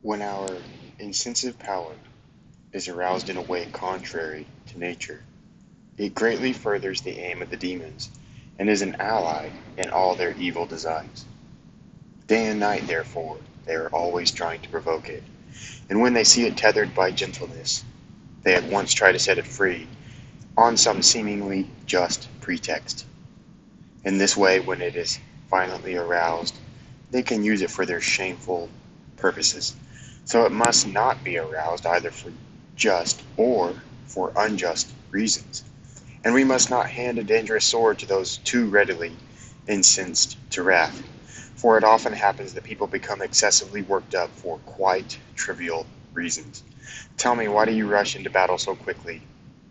When our incensive power is aroused in a way contrary to nature, it greatly furthers the aim of the demons and is an ally in all their evil designs. Day and night, therefore, they are always trying to provoke it, and when they see it tethered by gentleness, they at once try to set it free on some seemingly just pretext. In this way, when it is violently aroused, they can use it for their shameful purposes. So it must not be aroused either for just or for unjust reasons. And we must not hand a dangerous sword to those too readily incensed to wrath, for it often happens that people become excessively worked up for quite trivial reasons. Tell me, why do you rush into battle so quickly,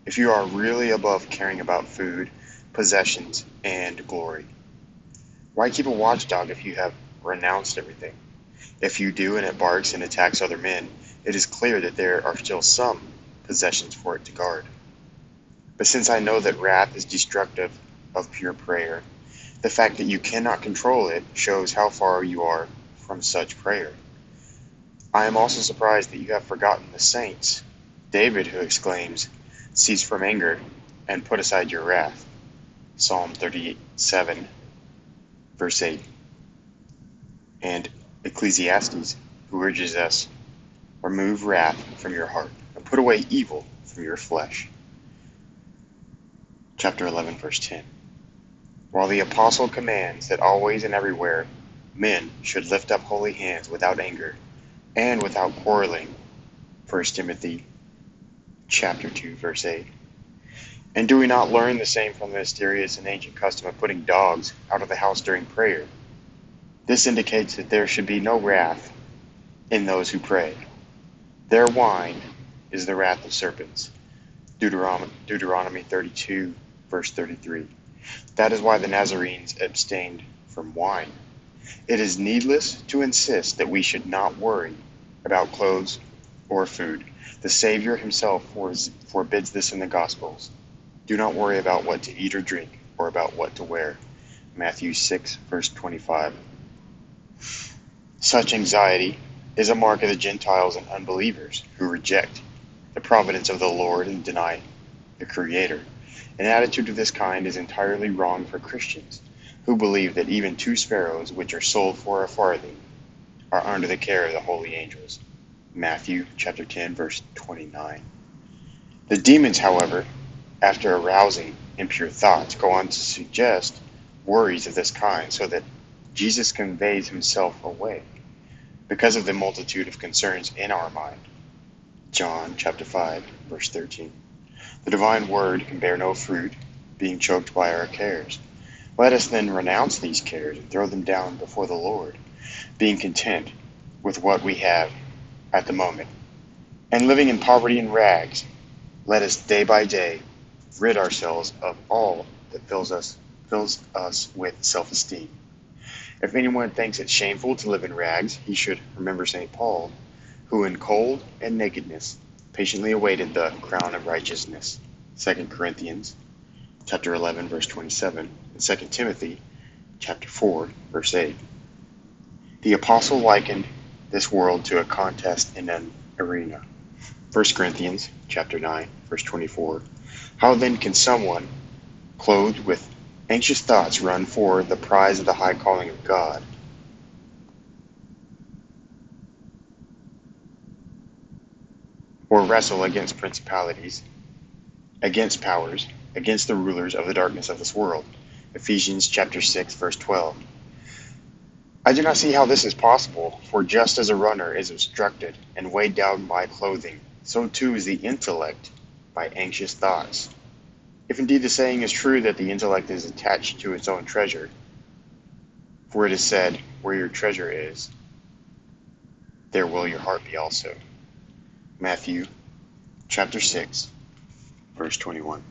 if you are really above caring about food, possessions, and glory? Why keep a watchdog if you have renounced everything? If you do and it barks and attacks other men, it is clear that there are still some possessions for it to guard. But since I know that wrath is destructive of pure prayer, the fact that you cannot control it shows how far you are from such prayer. I am also surprised that you have forgotten the saints, David, who exclaims, "Cease from anger and put aside your wrath." Psalm 37, verse 8. And Ecclesiastes, who urges us, "Remove wrath from your heart and put away evil from your flesh." Chapter 11, verse 10. While the apostle commands that always and everywhere men should lift up holy hands without anger and without quarreling, 1 Timothy chapter 2, verse 8. And do we not learn the same from the mysterious and ancient custom of putting dogs out of the house during prayer? This indicates that there should be no wrath in those who pray. Their wine is the wrath of serpents. Deuteronomy 32, verse 33. That is why the Nazarenes abstained from wine. It is needless to insist that we should not worry about clothes or food. The Savior himself forbids this in the Gospels. Do not worry about what to eat or drink, or about what to wear. Matthew 6, verse 25. Such anxiety is a mark of the Gentiles and unbelievers who reject the providence of the Lord and deny the Creator. An attitude of this kind is entirely wrong for Christians, who believe that even two sparrows which are sold for a farthing are under the care of the holy angels. Matthew chapter 10, verse 29. The demons, however, after arousing impure thoughts, go on to suggest worries of this kind, so that Jesus conveys himself away because of the multitude of concerns in our mind. John chapter 5, verse 13. The divine word can bear no fruit, being choked by our cares. Let us then renounce these cares and throw them down before the Lord, being content with what we have at the moment. And living in poverty and rags, let us day by day rid ourselves of all that fills us with self-esteem. If anyone thinks it shameful to live in rags, he should remember St. Paul, who in cold and nakedness patiently awaited the crown of righteousness. 2 Corinthians chapter 11, verse 27, and 2 Timothy chapter 4, verse 8. The apostle likened this world to a contest in an arena. 1 Corinthians chapter 9, verse 24. How then can someone clothed with anxious thoughts run for the prize of the high calling of God? Or wrestle against principalities, against powers, against the rulers of the darkness of this world? Ephesians chapter 6, verse 12. I do not see how this is possible, for just as a runner is obstructed and weighed down by clothing, so too is the intellect by anxious thoughts. If indeed the saying is true that the intellect is attached to its own treasure, for it is said, "Where your treasure is, there will your heart be also." Matthew chapter 6, verse 21.